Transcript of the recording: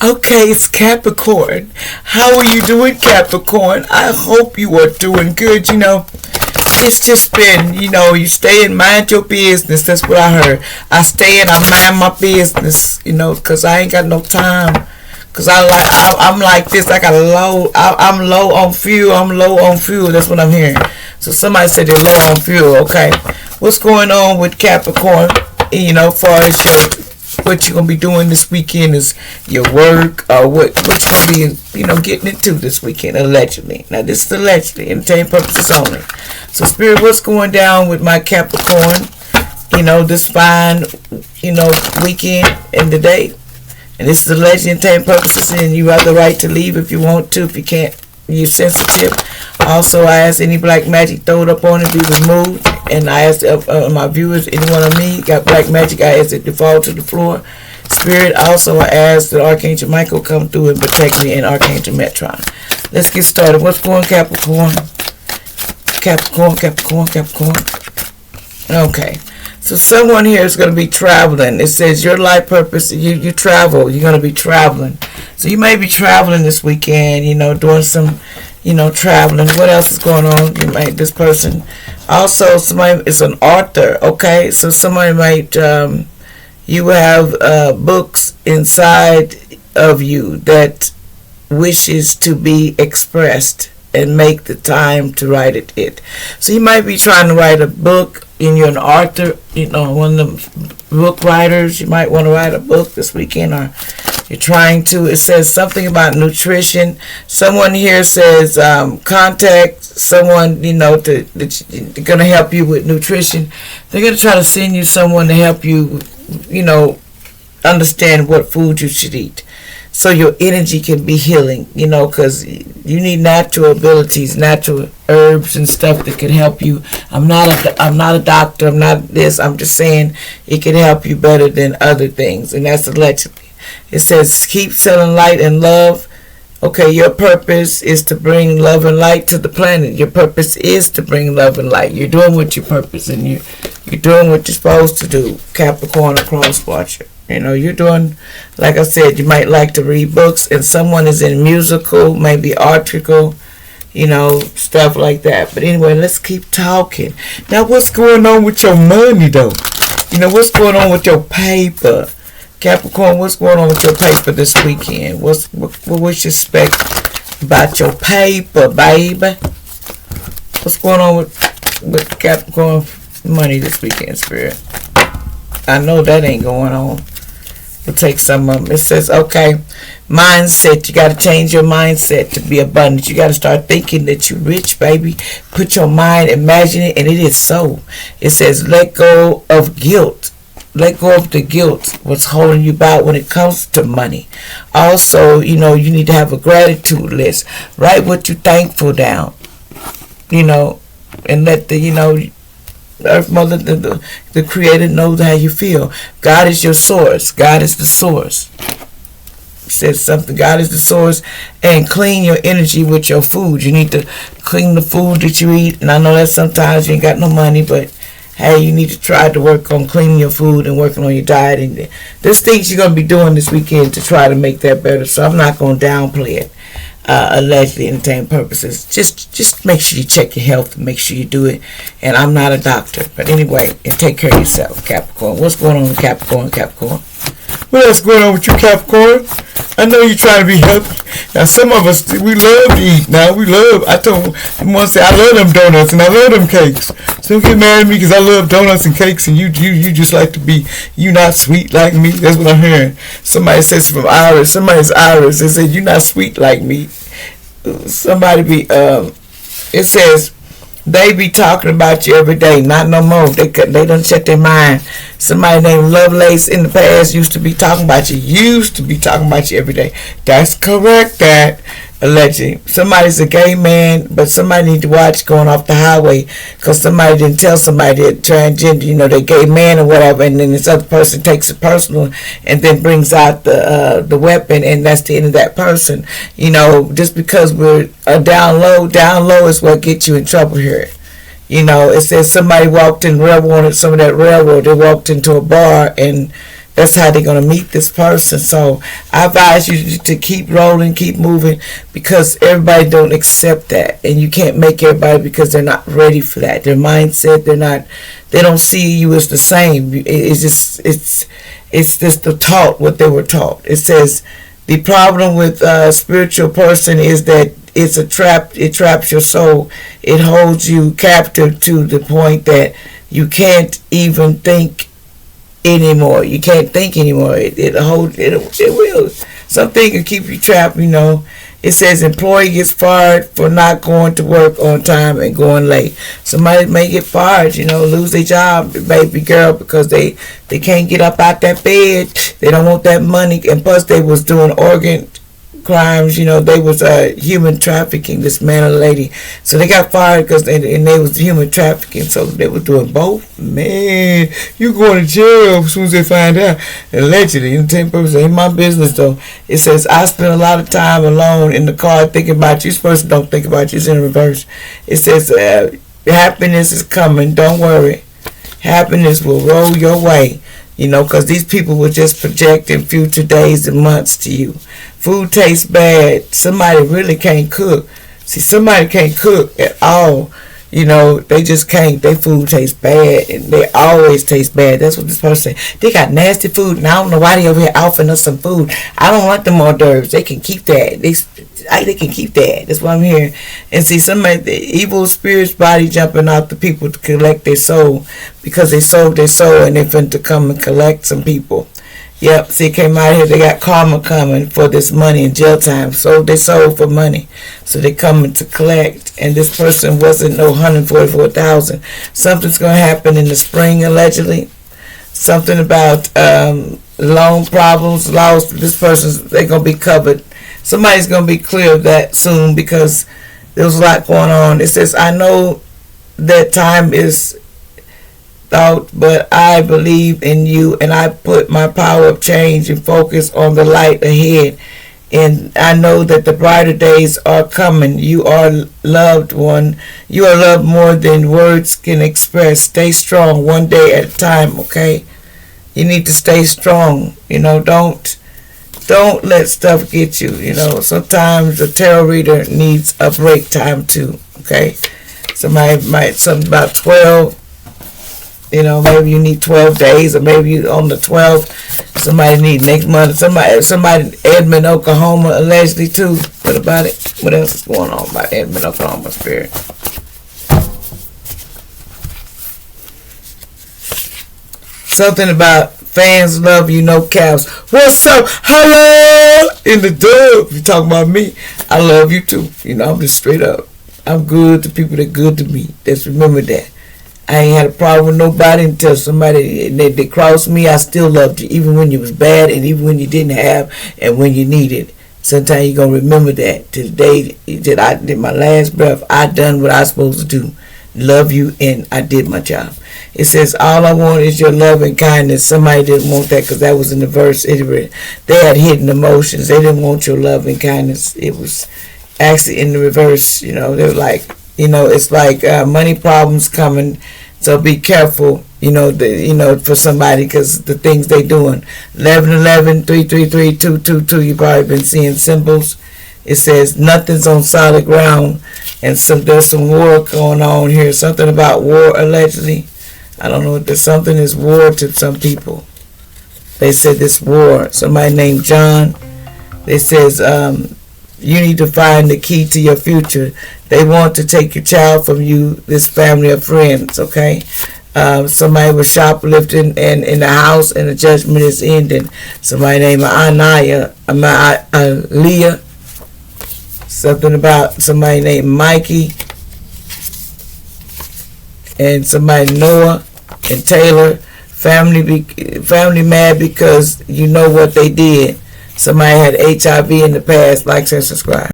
Okay, it's Capricorn. How are you doing, Capricorn? I hope you are doing good. It's just been, you stay and mind your business. That's what I heard. I stay and I mind my business, because I ain't got no time. Cause I'm like this. I got I'm low on fuel. I'm low on fuel. That's what I'm hearing. So somebody said they're low on fuel. Okay, what's going on with Capricorn? Far as what you're gonna be doing this weekend is your work, or what you're gonna be, getting into this weekend allegedly. Now this is allegedly, entertainment purposes only. So Spirit, what's going down with my Capricorn? This fine, weekend and the day. And this is alleged entertainment purposes, and you have the right to leave if you want to. If you can't, you're sensitive. Also, I ask any black magic throw it up on it be removed. And I ask my viewers, anyone of me got black magic, I ask it to fall to the floor. Spirit, also I ask that Archangel Michael come through and protect me, and Archangel Metron. Let's get started. What's going on, Capricorn? Capricorn. Okay. So someone here is going to be traveling. It says your life purpose, you travel. You're going to be traveling. So you may be traveling this weekend, doing some, traveling. What else is going on? This person. Also, somebody is an author, okay? So somebody might, you have books inside of you that wishes to be expressed and make the time to write it. So you might be trying to write a book, and you're an author, one of the book writers. You might want to write a book this weekend, or you're trying to. It says something about nutrition. Someone here says contact someone, they're going to help you with nutrition. They're going to try to send you someone to help you, understand what food you should eat. So your energy can be healing, because you need natural abilities, natural herbs and stuff that can help you. I'm not a doctor. I'm not this. I'm just saying it can help you better than other things, and that's allegedly. It says keep selling light and love. Okay, your purpose is to bring love and light to the planet. Your purpose is to bring love and light. You're doing what your purpose, and you're doing what you're supposed to do. Capricorn or cross watcher. You're doing, like I said, you might like to read books, and someone is in musical, maybe article, stuff like that. But anyway, let's keep talking. Now, what's going on with your money, though? What's going on with your paper? Capricorn, what's going on with your paper this weekend? What we should expect about your paper, baby? What's going on with Capricorn money this weekend, Spirit? I know that ain't going on. We'll take some of them. It says, okay, mindset. You got to change your mindset to be abundant. You got to start thinking that you're rich, baby. Put your mind, imagine it, and it is so. It says, let go of guilt. Let go of the guilt, what's holding you back when it comes to money. Also, you need to have a gratitude list. Write what you're thankful down, and let the, Earth Mother, the Creator, knows how you feel. God is your source. God is the source. It says something. God is the source. And clean your energy with your food. You need to clean the food that you eat. And I know that sometimes you ain't got no money, but hey, you need to try to work on cleaning your food and working on your diet. And there's things you're going to be doing this weekend to try to make that better. So I'm not going to downplay it. Allegedly entertainment purposes. Just make sure you check your health and make sure you do it. And I'm not a doctor, but anyway, and take care of yourself, Capricorn. What's going on with Capricorn? What else going on with you, Capricorn? I know you're trying to be healthy. Now, some of us, we love to eat. I told someone, say, I love them donuts and I love them cakes. So don't get mad at me because I love donuts and cakes, and you just like to be, you not sweet like me. That's what I'm hearing. Somebody says from Iris. Somebody's Iris. They said, you're not sweet like me. Somebody be, it says, they be talking about you every day. Not no more. They done shut their mind. Somebody named Lovelace in the past used to be talking about you every day. That's correct, that. Allegedly. Somebody's a gay man, but somebody need to watch going off the highway because somebody didn't tell somebody that transgender, they're gay man or whatever, and then this other person takes it personal and then brings out the weapon, and that's the end of that person. Just because we're down low is what gets you in trouble here. It says somebody walked in railroad, some of that railroad, they walked into a bar and That's how they're going to meet this person. So I advise you to keep rolling, keep moving, because everybody don't accept that, and you can't make everybody, because they're not ready for that. Their mindset, they don't see you as the same. It's just the taught what they were taught. It says the problem with a spiritual person is that it's a trap. It traps your soul. It holds you captive to the point that you can't even think anymore. You can't think anymore. It will. Something can keep you trapped, It says employee gets fired for not going to work on time and going late. Somebody may get fired, lose their job, baby girl, because they can't get up out that bed. They don't want that money, and plus they was doing organ crimes, they was human trafficking, this man and lady. So they got fired because they was human trafficking. So they were doing both. Man, you going to jail as soon as they find out. Allegedly, entertainment purposes ain't my business though. It says I spend a lot of time alone in the car thinking about you. This person don't think about you. It's in reverse. It says happiness is coming. Don't worry. Happiness will roll your way. Because these people were just projecting future days and months to you. Food tastes bad. Somebody really can't cook. See, somebody can't cook at all. They just can't. Their food tastes bad, and they always taste bad. That's what this person said. They got nasty food, and I don't know why they over here offering us some food. I don't want them hors d'oeuvres. They can keep that. They can keep that. That's what I'm hearing. And see, the evil spirits body jumping out the people to collect their soul, because they sold their soul and they finna to come and collect some people. Yep, see, it came out here. They got karma coming for this money in jail time. Sold their soul for money. So they coming to collect. And this person wasn't no 144,000. Something's going to happen in the spring, allegedly. Something about loan problems, lost. This person's, they're going to be covered. Somebody's going to be clear of that soon, because there was a lot going on. It says, I know that time is thought, but I believe in you, and I put my power of change and focus on the light ahead. And I know that the brighter days are coming. You are loved one. You are loved more than words can express. Stay strong one day at a time, okay? You need to stay strong. Don't let stuff get you. Sometimes a tarot reader needs a break time too, okay? Something about 12. Maybe you need 12 days, or maybe you on the 12th. Somebody need next month. Somebody in Edmond, Oklahoma, allegedly too. What about it? What else is going on about Edmond, Oklahoma, spirit? Something about fans love you, no caps. What's up? Hello in the dub. You talking about me? I love you too. I'm just straight up. I'm good to people that good to me. Just remember that. I ain't had a problem with nobody until somebody they crossed me. I still loved you, even when you was bad, and even when you didn't have, and when you needed. Sometimes you're gonna remember that. To the day that I did my last breath, I done what I was supposed to do. Love you, and I did my job. It says, all I want is your love and kindness. Somebody didn't want that, because that was in the verse. They had hidden emotions. They didn't want your love and kindness. It was actually in the reverse. They were like, it's like money problems coming. So be careful, for somebody, because the things they doing. 1111 333 222. You've probably been seeing symbols. It says nothing's on solid ground, and there's some war going on here. Something about war, allegedly. I don't know. There's something is war to some people. They said this war. Somebody named John. They says you need to find the key to your future. They want to take your child from you, this family of friends, okay? Somebody was shoplifting and in the house, and the judgment is ending. Somebody named Leah. Something about somebody named Mikey. And somebody Noah and Taylor. Family mad because you know what they did. Somebody had HIV in the past. Like, share, subscribe.